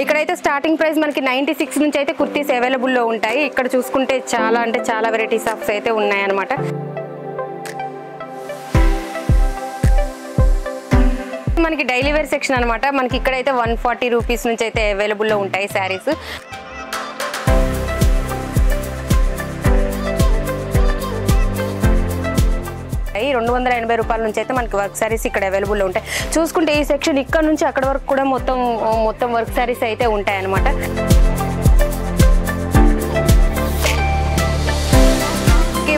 ఇక్కడైతే starting price మనకి 96 నుంచి అయితే కుర్తీస్ అవైలబుల్ లో ఉంటాయి. ఇక్కడ చూసుకుంటే చాలా అంటే చాలా వెరైటీస్ ఆఫ్ అయితే ఉన్నాయన్నమాట. మనకి డైలీ వేర్ సెక్షన్ అనమాట. మనకి ఇక్కడైతే 140 రూపీస్ నుంచి అయితే అవైలబుల్ లో ఉంటాయి శారీస్. ₹280 నుంచి అయితే మనకి వర్క్ శారీస్ ఇక్కడ అవైలబుల్ ఉంటాయి. చూసుకుంటే ఈ సెక్షన్ ఇక్కడ నుంచి అక్కడ వరకు కూడా మొత్తం వర్క్ శారీస్ అయితే ఉంటాయి అనమాట.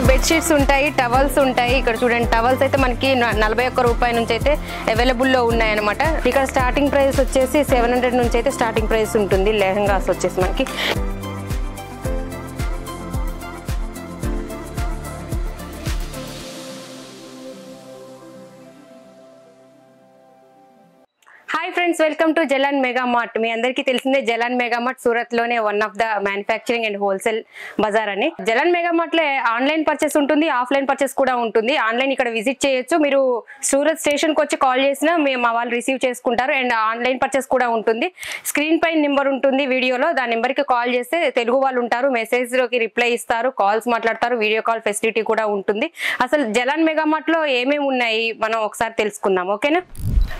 బెడ్షీట్స్ ఉంటాయి, టవల్స్ ఉంటాయి. ఇక్కడ చూడండి టవల్స్ అయితే మనకి ₹41 నుంచి అయితే అవైలబుల్ లో ఉన్నాయి అనమాట. ఇక్కడ స్టార్టింగ్ ప్రైస్ వచ్చేసి 700 నుంచి అయితే స్టార్టింగ్ ప్రైస్ ఉంటుంది. లెహంగాస్ వచ్చేసి మనకి hi friends, welcome to Jalan mega mart. మీ అందరికీ తెలిసిందే జలాన్ మెగా మార్ట్ సూరత్ లోనే one of the manufacturing and wholesale bazaar అని. జలాన్ మెగా మార్ట్ లో ఆన్లైన్ పర్చేస్ ఉంటుంది, ఆఫ్లైన్ పర్చేస్ కూడా ఉంటుంది. ఆన్లైన్ ఇక్కడ విజిట్ చేయొచ్చు. మీరు సూరత్ స్టేషన్ కి వచ్చి కాల్ చేసినా మా వాళ్ళు రిసీవ్ చేసుకుంటారు. అండ్ ఆన్లైన్ పర్చేస్ కూడా ఉంటుంది. స్క్రీన్ పైన నెంబర్ ఉంటుంది వీడియోలో, దాని నెంబర్ కి కాల్ చేస్తే తెలుగు వాళ్ళు ఉంటారు, మెసేజ్ లోకి రిప్లై ఇస్తారు, కాల్స్ మాట్లాడతారు, వీడియో కాల్ ఫెసిలిటీ కూడా ఉంటుంది. అసలు జలాన్ మెగా మార్ట్ లో ఏమేమి ఉన్నాయి మనం ఒకసారి తెలుసుకుందాం, ఓకేనా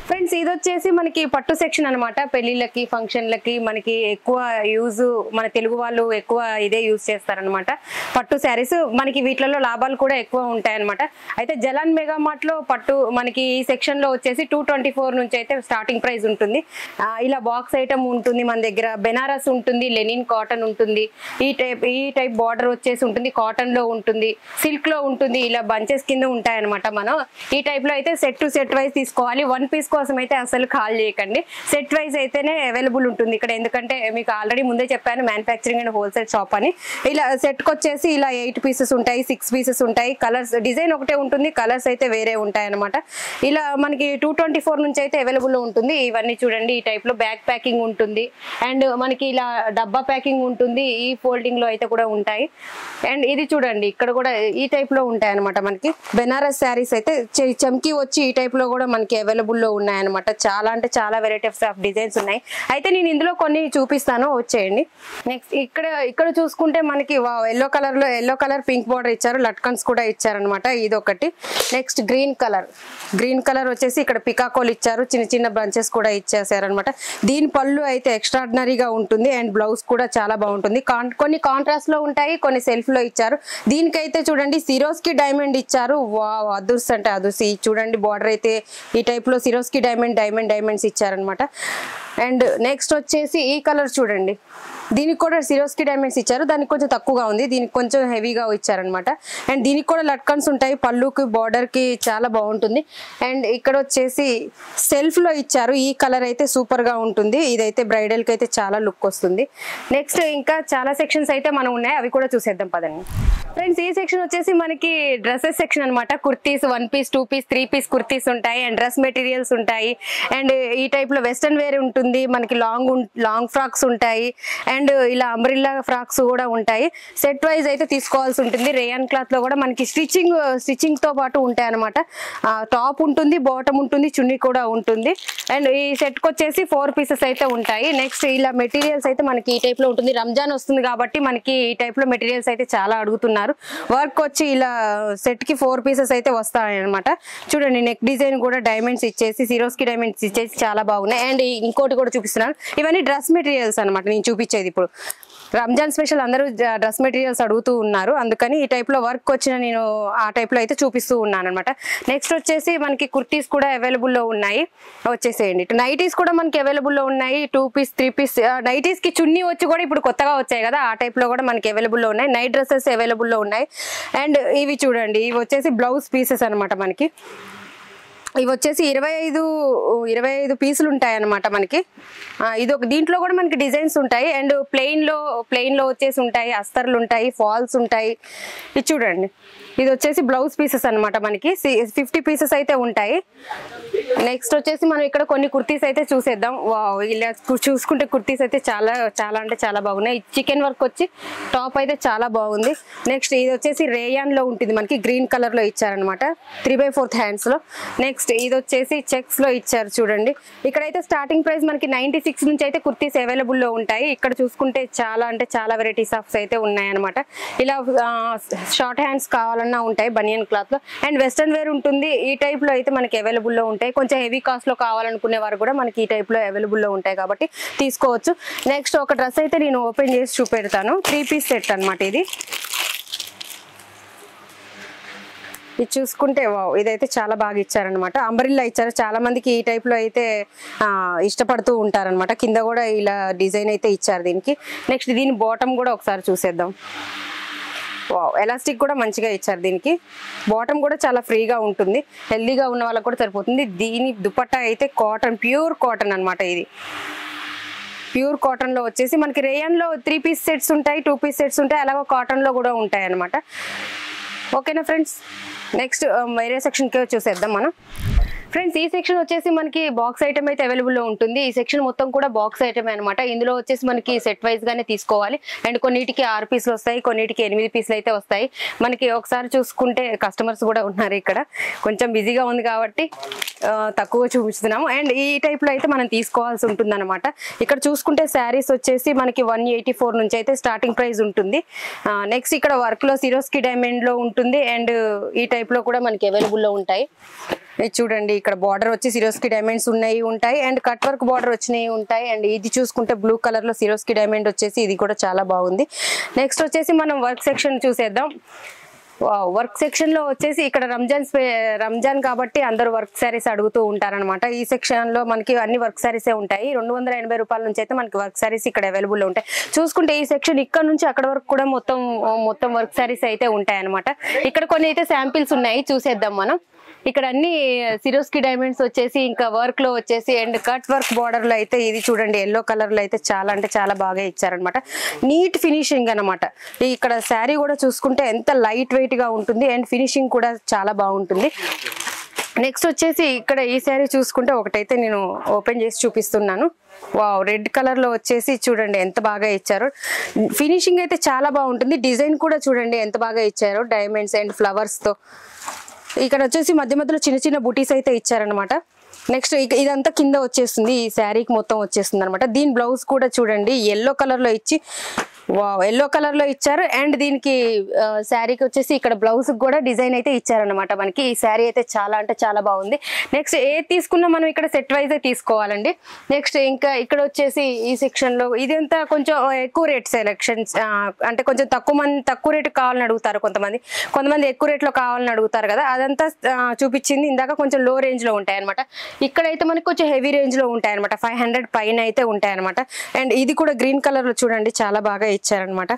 ఫ్రెండ్స్. ఇది వచ్చేసి మనకి పట్టు సెక్షన్ అనమాట. పెళ్లిళ్ళకి, ఫంక్షన్లకి మనకి ఎక్కువ యూజ్, మన తెలుగు వాళ్ళు ఎక్కువ ఇదే యూజ్ చేస్తారనమాట పట్టు శారీస్. మనకి వీటిలో లాభాలు కూడా ఎక్కువ ఉంటాయన్నమాట. అయితే జలాన్ మెగా మార్ట్ లో పట్టు మనకి ఈ సెక్షన్ లో వచ్చేసి 224 నుంచి అయితే స్టార్టింగ్ ప్రైస్ ఉంటుంది. ఇలా బాక్స్ ఐటమ్ ఉంటుంది మన దగ్గర. బెనారస్ ఉంటుంది, లెనిన్ కాటన్ ఉంటుంది, ఈ టైప్ బార్డర్ వచ్చేసి ఉంటుంది, కాటన్ లో ఉంటుంది, సిల్క్ లో ఉంటుంది, ఇలా బంచెస్ కింద ఉంటాయన్నమాట. మనం ఈ టైప్ లో అయితే సెట్ టు సెట్ వైజ్ తీసుకోవాలి. వన్ పీస్ కోసం అయితే అసలు కాల్ చేయకండి, సెట్ వైజ్ అయితేనే అవైలబుల్ ఉంటుంది ఇక్కడ. ఎందుకంటే మీకు ఆల్రెడీ ముందే చెప్పాను మ్యానుఫ్యాక్చరింగ్ అండ్ హోల్సేల్ షాప్ అని. ఇలా సెట్ కి వచ్చేసి ఇలా 8 పీసెస్ ఉంటాయి, 6 పీసెస్ ఉంటాయి. కలర్స్ డిజైన్ ఒకటే ఉంటుంది, కలర్స్ అయితే వేరే ఉంటాయి అనమాట. ఇలా మనకి 224 నుంచి అయితే అవైలబుల్ ఉంటుంది. ఇవన్నీ చూడండి, ఈ టైప్ లో బ్యాక్ ప్యాకింగ్ ఉంటుంది, అండ్ మనకి ఇలా డబ్బా ప్యాకింగ్ ఉంటుంది, ఈ ఫోల్డింగ్ లో అయితే కూడా ఉంటాయి. అండ్ ఇది చూడండి, ఇక్కడ కూడా ఈ టైప్ లో ఉంటాయి అనమాట. మనకి బెనారస్ శారీస్ అయితే చమ్కీ వచ్చి ఈ టైప్ లో కూడా మనకి అవైలబుల్ లో ఉన్నాయన్నమాట. చాలా అంటే చాలా వెరైటీస్ ఆఫ్ డిజైన్స్ ఉన్నాయి. అయితే నేను ఇందులో కొన్ని చూపిస్తాను, వచ్చేయండి. నెక్స్ట్ ఇక్కడ చూసుకుంటే మనకి ఎల్లో కలర్ పింక్ బార్డర్ ఇచ్చారు, లట్కన్స్ కూడా ఇచ్చారనమాట. ఇది ఒకటి. నెక్స్ట్ గ్రీన్ కలర్ వచ్చేసి ఇక్కడ పికాకోల్ ఇచ్చారు, చిన్న చిన్న బంచెస్ కూడా ఇచ్చేసారనమాట. దీని పళ్ళు అయితే ఎక్స్ట్రాడినరీగా ఉంటుంది, అండ్ బ్లౌజ్ కూడా చాలా బాగుంటుంది. కొన్ని కాంట్రాస్ట్ లో ఉంటాయి, కొన్ని సెల్ఫ్ లో ఇచ్చారు. దీనికైతే చూడండి సిరోస్ కి డైమండ్ ఇచ్చారు. అదుర్స్ అంటే అదుర్స్. చూడండి బార్డర్ అయితే ఈ టైప్ లో సిరోస్ కి డైమండ్స్ ఇచ్చారనమాట. అండ్ నెక్స్ట్ వచ్చేసి ఈ కలర్ చూడండి, దీనికి కూడా సిరోస్ కి డైమండ్స్ ఇచ్చారు. దానికి కొంచెం తక్కువగా ఉంది, దీనికి కొంచెం హెవీగా ఇచ్చారనమాట. అండ్ దీనికి కూడా లట్కన్స్ ఉంటాయి, పళ్ళుకి బార్డర్ కి చాలా బాగుంటుంది. అండ్ ఇక్కడ వచ్చేసి సెల్ఫ్ లో ఇచ్చారు. ఈ కలర్ అయితే సూపర్ గా ఉంటుంది. ఇదైతే బ్రైడల్ కి అయితే చాలా లుక్ వస్తుంది. నెక్స్ట్ ఇంకా చాలా సెక్షన్స్ అయితే మనం ఉన్నాయి, అవి కూడా చూసేద్దాం పదండి ఫ్రెండ్స్. ఈ సెక్షన్ వచ్చేసి మనకి డ్రెస్సెస్ సెక్షన్ అనమాట. Kurtis 1 piece, 2 piece, 3 piece kurtis ఉంటాయి, అండ్ డ్రెస్ మెటీరియల్స్ ఉంటాయి. అండ్ ఈ టైప్ లో వెస్టర్న్ వేర్ ఉంటుంది, మనకి లాంగ్ ఫ్రాక్స్ ఉంటాయి, అండ్ ఇలా అంబ్రిల్లా ఫ్రాక్స్ కూడా ఉంటాయి. సెట్ వైజ్ అయితే తీసుకోవాల్సి ఉంటుంది. రేయాన్ క్లాత్ లో కూడా మనకి స్టిచ్చింగ్ తో పాటు ఉంటాయి అనమాట. టాప్ ఉంటుంది, బాటమ్ ఉంటుంది, చున్నీ కూడా ఉంటుంది. అండ్ ఈ సెట్ కి వచ్చేసి 4 పీసెస్ అయితే ఉంటాయి. నెక్స్ట్ ఇలా మెటీరియల్స్ అయితే మనకి ఈ టైప్ లో ఉంటుంది. రంజాన్ వస్తుంది కాబట్టి మనకి ఈ టైప్ లో మెటీరియల్స్ అయితే చాలా అడుగుతున్నారు. వర్క్ వచ్చి ఇలా సెట్ కి 4 పీసెస్ అయితే వస్తాయి అనమాట. చూడండి, నెక్ డిజైన్ కూడా డైమండ్స్ ఇచ్చేసి, సిరోస్ కి డైమండ్స్ ఇచ్చేసి చాలా బాగున్నాయి. అండ్ ఇంకోటి కూడా చూపిస్తున్నాను, ఇవన్నీ డ్రెస్ మెటీరియల్స్ అనమాట నేను చూపించేది. ఇప్పుడు రంజాన్ స్పెషల్ అందరూ డ్రెస్ మెటీరియల్స్ అడుగుతూ ఉన్నారు, అందుకని ఈ టైప్ లో వర్క్ వచ్చిన నేను ఆ టైప్ లో అయితే చూపిస్తూ ఉన్నాను అనమాట. నెక్స్ట్ వచ్చేసి మనకి కుర్తీస్ కూడా అవైలబుల్ లో ఉన్నాయి, వచ్చేసేయండి. నైటీస్ కూడా మనకి అవైలబుల్ లో ఉన్నాయి. 2 పీస్, 3 పీస్ నైటీస్ కి చున్నీ వచ్చి కూడా ఇప్పుడు కొత్తగా వచ్చాయి కదా, ఆ టైప్ లో కూడా మనకి అవైలబుల్ లో ఉన్నాయి. నైట్ డ్రెస్సెస్ అవైలబుల్ లో ఉన్నాయి. అండ్ ఇవి చూడండి, ఇవి వచ్చేసి బ్లౌజ్ పీసెస్ అనమాట. మనకి ఇవి వచ్చేసి 25 పీసులు ఉంటాయి అన్నమాట మనకి. ఇది ఒక దీంట్లో కూడా మనకి డిజైన్స్ ఉంటాయి. అండ్ ప్లెయిన్ లో వచ్చేసి ఉంటాయి, అస్తర్లు ఉంటాయి, ఫాల్స్ ఉంటాయి. ఇది చూడండి, ఇది వచ్చేసి బ్లౌజ్ పీసెస్ అనమాట, మనకి 50 పీసెస్ అయితే ఉంటాయి. నెక్స్ట్ వచ్చేసి మనం ఇక్కడ కొన్ని కుర్తీస్ అయితే చూసేద్దాం. ఇలా చూసుకుంటే కుర్తీస్ అయితే చాలా చాలా అంటే చాలా బాగున్నాయి. చికెన్ వర్క్ వచ్చి టాప్ అయితే చాలా బాగుంది. నెక్స్ట్ ఇది వచ్చేసి రేయాన్ లో ఉంటుంది, మనకి గ్రీన్ కలర్ లో ఇచ్చారనమాట, 3/4 హ్యాండ్స్ లో. నెక్స్ట్ ఇది వచ్చేసి చెక్స్ లో ఇచ్చారు చూడండి. ఇక్కడైతే స్టార్టింగ్ ప్రైస్ మనకి 96 నుంచి అయితే కుర్తీస్ అవైలబుల్ లో ఉంటాయి. ఇక్కడ చూసుకుంటే చాలా అంటే చాలా వెరైటీస్ ఆఫ్ అయితే ఉన్నాయి అనమాట. ఇలా షార్ట్ హ్యాండ్స్ కావాలన్నా ఉంటాయి బనియన్ క్లాత్ లో, అండ్ వెస్టర్న్ వేర్ ఉంటుంది. ఈ టైప్ లో అయితే మనకి అవైలబుల్ లో ఉంటాయి. కొంచెం హెవీ కాస్ట్ లో కావాలనుకునే వారు కూడా మనకి ఈ టైప్ లో అవైలబుల్ లో ఉంటాయి కాబట్టి తీసుకోవచ్చు. నెక్స్ట్ ఒక డ్రెస్ అయితే నేను ఓపెన్ చేసి చూపెడతాను. 3 పీస్ సెట్ అనమాట ఇది. ఇది చూసుకుంటే ఇదైతే చాలా బాగా ఇచ్చారనమాట, అంబ్రిల్లా ఇచ్చారు. చాలా మందికి ఈ టైప్ లో అయితే ఇష్టపడుతూ ఉంటారనమాట. కింద కూడా ఇలా డిజైన్ అయితే ఇచ్చారు దీనికి. నెక్స్ట్ దీని బాటమ్ కూడా ఒకసారి చూసేద్దాం. ఎలాస్టిక్ కూడా మంచిగా ఇచ్చారు దీనికి. బాటమ్ కూడా చాలా ఫ్రీగా ఉంటుంది, హెల్దీగా ఉన్న వాళ్ళకి కూడా సరిపోతుంది. దీని దుపట్టా అయితే కాటన్, ప్యూర్ కాటన్ అనమాట. ఇది ప్యూర్ కాటన్ లో వచ్చేసి మనకి రేయన్ లో 3 పీస్ సెట్స్ ఉంటాయి, 2 పీస్ సెట్స్ ఉంటాయి, అలాగే కాటన్ లో కూడా ఉంటాయి అనమాట. ఓకేనా ఫ్రెండ్స్, నెక్స్ట్ వేరే సెక్షన్కి చూసేద్దాం మనం. ఫ్రెండ్స్ ఈ సెక్షన్ వచ్చేసి మనకి బాక్స్ ఐటమ్ అయితే అవైలబుల్ లో ఉంటుంది. ఈ సెక్షన్ మొత్తం కూడా బాక్స్ ఐటమ్ అనమాట. ఇందులో వచ్చేసి మనకి సెట్ వైజ్ గానే తీసుకోవాలి. అండ్ కొన్నిటికి 6 పీసులు వస్తాయి, కొన్నిటికి 8 పీసులు అయితే వస్తాయి. మనకి ఒకసారి చూసుకుంటే కస్టమర్స్ కూడా ఉన్నారు ఇక్కడ, కొంచెం బిజీగా ఉంది కాబట్టి తక్కువ చూపిస్తున్నాము. అండ్ ఈ టైప్ లో అయితే మనం తీసుకోవాల్సి ఉంటుంది అనమాట. ఇక్కడ చూసుకుంటే శారీస్ వచ్చేసి మనకి 184 నుంచి అయితే స్టార్టింగ్ ప్రైస్ ఉంటుంది. నెక్స్ట్ ఇక్కడ వర్క్ లో సిరోస్కి డైమండ్ లో ఉంటుంది, అండ్ ఈ టైప్ లో కూడా మనకి అవైలబుల్ లో ఉంటాయి. ఇది చూడండి, ఇక్కడ బార్డర్ వచ్చి సిరోస్కి డైమండ్స్ ఉంటాయి, అండ్ కట్ వర్క్ బార్డర్ వచ్చినాయి ఉంటాయి. అండ్ ఇది చూసుకుంటే బ్లూ కలర్ లో సిరోస్కి డైమండ్ వచ్చేసి ఇది కూడా చాలా బాగుంది. నెక్స్ట్ వచ్చేసి మనం వర్క్ సెక్షన్ చూసేద్దాం. వర్క్ సెక్షన్ లో వచ్చేసి ఇక్కడ రంజాన్ కాబట్టి అందరూ వర్క్ శారీస్ అడుగుతూ ఉంటారనమాట. ఈ సెక్షన్ లో మనకి అన్ని వర్క్ శారీసే ఉంటాయి. 280 రూపాయల నుంచి అయితే మనకి వర్క్ శారీస్ ఇక్కడ అవైలబుల్ లో ఉంటాయి. చూసుకుంటే ఈ సెక్షన్ ఇక్కడ నుంచి అక్కడ వరకు కూడా మొత్తం వర్క్ శారీస్ అయితే ఉంటాయి అనమాట. ఇక్కడ కొన్ని అయితే శాంపిల్స్ ఉన్నాయి, చూసేద్దాం మనం. ఇక్కడ అన్ని సిరోస్కి డైమండ్స్ వచ్చేసి ఇంకా వర్క్ లో వచ్చేసి అండ్ కట్ వర్క్ బార్డర్ లో అయితే ఇది చూడండి ఎల్లో కలర్ లో అయితే చాలా అంటే చాలా బాగా ఇచ్చారనమాట. నీట్ ఫినిషింగ్ అనమాట. ఇక్కడ శారీ కూడా చూసుకుంటే ఎంత లైట్ వెయిట్ గా ఉంటుంది, అండ్ ఫినిషింగ్ కూడా చాలా బాగుంటుంది. నెక్స్ట్ వచ్చేసి ఇక్కడ ఈ శారీ చూసుకుంటే ఒకటైతే నేను ఓపెన్ చేసి చూపిస్తున్నాను. రెడ్ కలర్ లో వచ్చేసి చూడండి ఎంత బాగా ఇచ్చారు. ఫినిషింగ్ అయితే చాలా బాగుంటుంది. డిజైన్ కూడా చూడండి ఎంత బాగా ఇచ్చారు, డైమండ్స్ అండ్ ఫ్లవర్స్ తో. ఇక్కడ వచ్చేసి మధ్య మధ్యలో చిన్న చిన్న బూటీస్ అయితే ఇచ్చారనమాట. నెక్స్ట్ ఇదంతా కింద వచ్చేస్తుంది, ఈ శారీకి మొత్తం వచ్చేస్తుంది అనమాట. దీని బ్లౌజ్ కూడా చూడండి ఎల్లో కలర్ లో ఇచ్చి ఎల్లో కలర్ లో ఇచ్చారు. అండ్ దీనికి శారీకి వచ్చేసి ఇక్కడ బ్లౌజ్ కూడా డిజైన్ అయితే ఇచ్చారనమాట మనకి. ఈ శారీ అయితే చాలా అంటే చాలా బాగుంది. నెక్స్ట్ ఏది తీసుకున్నా మనం ఇక్కడ సెట్ వైజ్ తీసుకోవాలండి. నెక్స్ట్ ఇంకా ఇక్కడ వచ్చేసి ఈ సెక్షన్ లో ఇదంతా కొంచెం ఎక్కువ రేట్ సెలెక్షన్స్, అంటే కొంచెం తక్కువ రేటు కావాలని అడుగుతారు కొంతమంది ఎక్కువ రేట్ లో కావాలని అడుగుతారు కదా, అదంతా చూపించింది ఇందాక కొంచెం లో రేంజ్ లో ఉంటాయి అనమాట. ఇక్కడైతే మనకి కొంచెం హెవీ రేంజ్ లో ఉంటాయి అనమాట, 500 పైన అయితే ఉంటాయి అనమాట. అండ్ ఇది కూడా గ్రీన్ కలర్ లో చూడండి చాలా బాగా ఇచ్చారనమాట.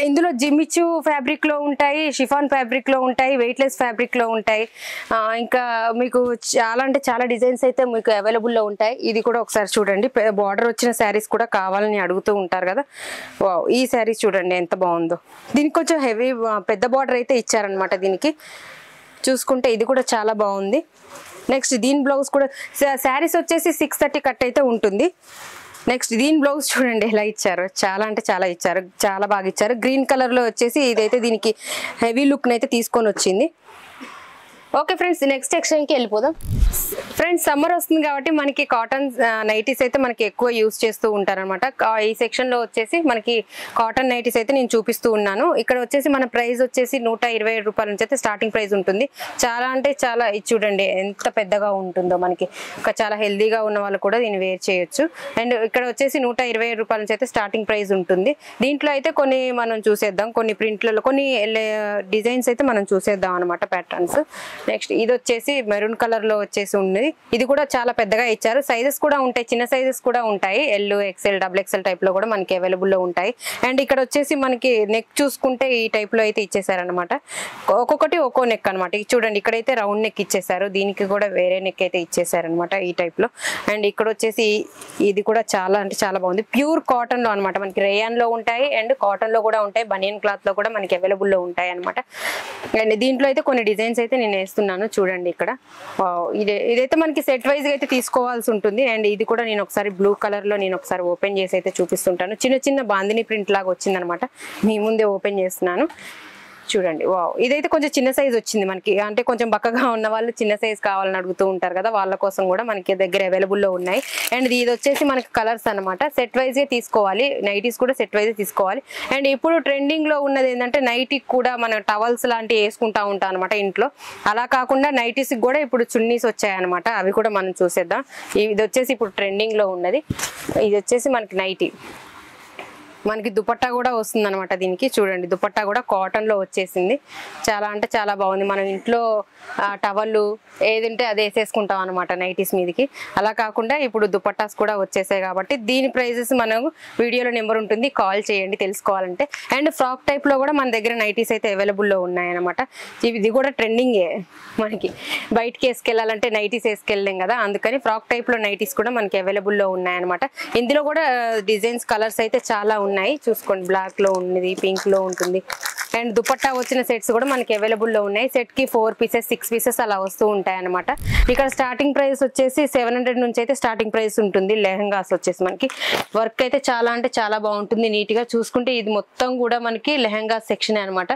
ఇందులో జిమ్మిచ్చు ఫ్యాబ్రిక్ లో ఉంటాయి, షిఫాన్ ఫ్యాబ్రిక్ లో ఉంటాయి, వెయిట్లెస్ ఫ్యాబ్రిక్ లో ఉంటాయి. ఇంకా మీకు చాలా అంటే చాలా డిజైన్స్ అయితే మీకు అవైలబుల్ లో ఉంటాయి. ఇది కూడా ఒకసారి చూడండి, బార్డర్ వచ్చిన శారీస్ కూడా కావాలని అడుగుతూ ఉంటారు కదా. ఈ శారీస్ చూడండి ఎంత బాగుందో. దీనికి కొంచెం హెవీ పెద్ద బార్డర్ అయితే ఇచ్చారనమాట దీనికి. చూసుకుంటే ఇది కూడా చాలా బాగుంది. నెక్స్ట్ దీని బ్లౌజ్ కూడా శారీస్ వచ్చేసి 630 కట్ అయితే ఉంటుంది. నెక్స్ట్ దీని బ్లౌజ్ చూడండి ఎలా ఇచ్చారు, చాలా అంటే చాలా ఇచ్చారు, చాలా బాగా ఇచ్చారు. గ్రీన్ కలర్ లో వచ్చేసి ఇదైతే దీనికి హెవీ లుక్ అయితే తీసుకొని వచ్చింది. ఓకే ఫ్రెండ్స్, నెక్స్ట్ సెక్షన్కి వెళ్ళిపోదాం. ఫ్రెండ్స్ సమ్మర్ వస్తుంది కాబట్టి మనకి కాటన్ నైటీస్ అయితే మనకి ఎక్కువ యూజ్ చేస్తూ ఉంటారనమాట. ఈ సెక్షన్ లో వచ్చేసి మనకి కాటన్ నైటీస్ అయితే నేను చూపిస్తూ ఉన్నాను. ఇక్కడ వచ్చేసి మన ప్రైస్ వచ్చేసి 127 రూపాయల నుంచి అయితే స్టార్టింగ్ ప్రైస్ ఉంటుంది. చాలా అంటే చాలా చూడండి ఎంత పెద్దగా ఉంటుందో మనకి. చాలా హెల్దీగా ఉన్న వాళ్ళు కూడా దీన్ని వేర్ చేయొచ్చు. అండ్ ఇక్కడ వచ్చేసి 127 రూపాయల నుంచి అయితే స్టార్టింగ్ ప్రైస్ ఉంటుంది. దీంట్లో అయితే కొన్ని మనం చూసేద్దాం, కొన్ని ప్రింట్లలో కొన్ని డిజైన్స్ అయితే మనం చూసేద్దాం అనమాట, ప్యాటర్న్స్. నెక్స్ట్ ఇది వచ్చేసి మెరూన్ కలర్ లో వచ్చేసి ఉంది. ఇది కూడా చాలా పెద్దగా ఇచ్చారు. సైజెస్ కూడా ఉంటాయి, చిన్న సైజెస్ కూడా ఉంటాయి. L, XL, double XL type లో కూడా మనకి అవైలబుల్ లో ఉంటాయి. అండ్ ఇక్కడ వచ్చేసి మనకి నెక్ చూసుకుంటే ఈ టైప్ లో అయితే ఇచ్చేసారనమాట. ఒక్కొక్కటి ఒక్కో నెక్ అనమాట. చూడండి ఇక్కడైతే రౌండ్ నెక్ ఇచ్చేసారు, దీనికి కూడా వేరే నెక్ అయితే ఇచ్చేసారనమాట ఈ టైప్ లో. అండ్ ఇక్కడ వచ్చేసి ఇది కూడా చాలా అంటే చాలా బాగుంది. ప్యూర్ కాటన్ లో అనమాట. మనకి రేయాన్ లో ఉంటాయి అండ్ కాటన్ లో కూడా ఉంటాయి, బనియన్ క్లాత్ లో కూడా మనకి అవైలబుల్ లో ఉంటాయి అనమాట. అండ్ దీంట్లో అయితే కొన్ని డిజైన్స్ అయితే నేను వేస్తున్నాను చూడండి ఇక్కడ. ఇదైతే మనకి సెట్ వైజ్ అయితే తీసుకోవాల్సి ఉంటుంది. అండ్ ఇది కూడా నేను ఒకసారి బ్లూ కలర్ లో నేను ఒకసారి ఓపెన్ చేసి అయితే చూపిస్తుంటాను. చిన్న చిన్న బాందిని ప్రింట్ లాగా వచ్చిందనమాట, మీ ముందే ఓపెన్ చేస్తున్నాను చూడండి. వావ్, ఇదైతే కొంచెం చిన్న సైజ్ వచ్చింది మనకి. అంటే కొంచెం బక్కగా ఉన్న వాళ్ళు చిన్న సైజ్ కావాలని అడుగుతూ ఉంటారు కదా, వాళ్ళ కోసం కూడా మనకి దగ్గర అవైలబుల్ లో ఉన్నాయి. అండ్ ఇది వచ్చేసి మనకి కలర్స్ అనమాట. సెట్ వైజ్ తీసుకోవాలి, నైటీస్ కూడా సెట్ వైజ్ తీసుకోవాలి. అండ్ ఇప్పుడు ట్రెండింగ్ లో ఉన్నది ఏంటంటే నైటీకి కూడా మన టవల్స్ లాంటివి వేసుకుంటా ఉంటాం అనమాట ఇంట్లో. అలా కాకుండా నైటీస్ కూడా ఇప్పుడు చున్నీస్ వచ్చాయన్నమాట, అవి కూడా మనం చూసేద్దాం. ఇది వచ్చేసి ఇప్పుడు ట్రెండింగ్ లో ఉన్నది. ఇది వచ్చేసి మనకి నైటీ, మనకి దుపట్టా కూడా వస్తుంది అనమాట. దీనికి చూడండి దుపట్టా కూడా కాటన్ లో వచ్చేసింది. చాలా అంటే చాలా బాగుంది. మనం ఇంట్లో టవల్ ఏదంటే అది వేసేసుకుంటాం అనమాట నైటీస్ మీదకి. అలా కాకుండా ఇప్పుడు దుపట్టాస్ కూడా వచ్చేసాయి కాబట్టి దీని ప్రైజెస్ మనం వీడియోలో నెంబర్ ఉంటుంది, కాల్ చేయండి తెలుసుకోవాలంటే. అండ్ ఫ్రాక్ టైప్ లో కూడా మన దగ్గర నైటీస్ అయితే అవైలబుల్ లో ఉన్నాయన్నమాట. ఇది కూడా ట్రెండింగే, మనకి బయటకి వేసుకెళ్ళాలంటే నైటీస్ వేసుకెళ్ళలేం కదా, అందుకని ఫ్రాక్ టైప్ లో నైటీస్ కూడా మనకి అవైలబుల్ లో ఉన్నాయన్నమాట. ఇందులో కూడా డిజైన్స్ కలర్స్ అయితే చాలా ఉన్నాయి చూసుకోండి. బ్లాక్ లో ఉంది, పింక్ లో ఉంటుంది. అండ్ దుపట్టా వచ్చిన సెట్స్ కూడా మనకి అవైలబుల్ లో ఉన్నాయి. సెట్ కి 4 పీసెస్ 6 పీసెస్ అలా వస్తూ ఉంటాయి అనమాట. ఇక్కడ స్టార్టింగ్ ప్రైస్ వచ్చేసి 700 నుంచి అయితే స్టార్టింగ్ ప్రైస్ ఉంటుంది. లెహంగాస్ వచ్చేసి మనకి వర్క్ అయితే చాలా అంటే చాలా బాగుంటుంది. నీట్ గా చూసుకుంటే ఇది మొత్తం కూడా మనకి లెహంగా సెక్షన్ అనమాట.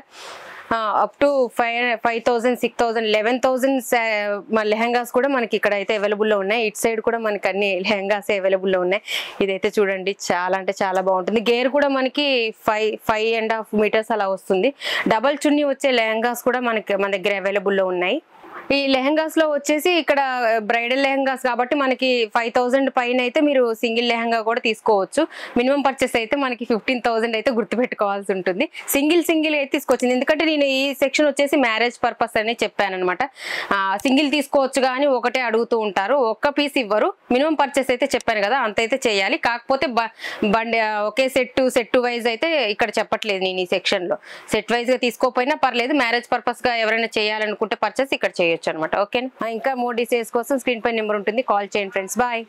అప్ టు 5,000, 6,000, 11,000 లెహంగాస్ కూడా మనకి ఇక్కడ అయితే అవైలబుల్ లో ఉన్నాయి. ఇటు సైడ్ కూడా మనకి అన్ని లెహంగాస్ అవైలబుల్ లో ఉన్నాయి. ఇదైతే చూడండి చాలా అంటే చాలా బాగుంటుంది. గేర్ కూడా మనకి 5.5 మీటర్స్ అలా వస్తుంది. డబల్ చున్నీ వచ్చే లెహంగాస్ కూడా మనకి మన దగ్గర అవైలబుల్ లో ఉన్నాయి. ఈ లెహంగాస్ లో వచ్చేసి ఇక్కడ బ్రైడల్ లెహంగాస్ కాబట్టి మనకి 5,000 పైన అయితే మీరు సింగిల్ లెహంగా కూడా తీసుకోవచ్చు. మినిమం పర్చేస్ అయితే మనకి 15,000 అయితే గుర్తుపెట్టుకోవాల్సి ఉంటుంది. సింగిల్ అయితే తీసుకొచ్చింది, ఎందుకంటే నేను ఈ సెక్షన్ వచ్చేసి మ్యారేజ్ పర్పస్ అని చెప్పాను అనమాట. సింగిల్ తీసుకోవచ్చు కానీ ఒకటే అడుగుతూ ఉంటారు, ఒక్క పీస్ ఇవ్వరు. మినిమం పర్చేస్ అయితే చెప్పాను కదా, అంత అయితే చేయాలి. కాకపోతే బండి ఒకే సెట్ వైజ్ అయితే ఇక్కడ చెప్పట్లేదు నేను ఈ సెక్షన్ లో. సెట్ వైజ్ గా తీసుకోకపోయినా పర్లేదు, మ్యారేజ్ పర్పస్ గా ఎవరైనా చేయాలనుకుంటే పర్చేస్ ఇక్కడ చేయొచ్చు అనమాట. ఓకే, ఇంకా మోర్ డిటైల్స్ కోసం స్క్రీన్ పై నెంబర్ ఉంటుంది, కాల్ చేయండి ఫ్రెండ్స్. బాయ్.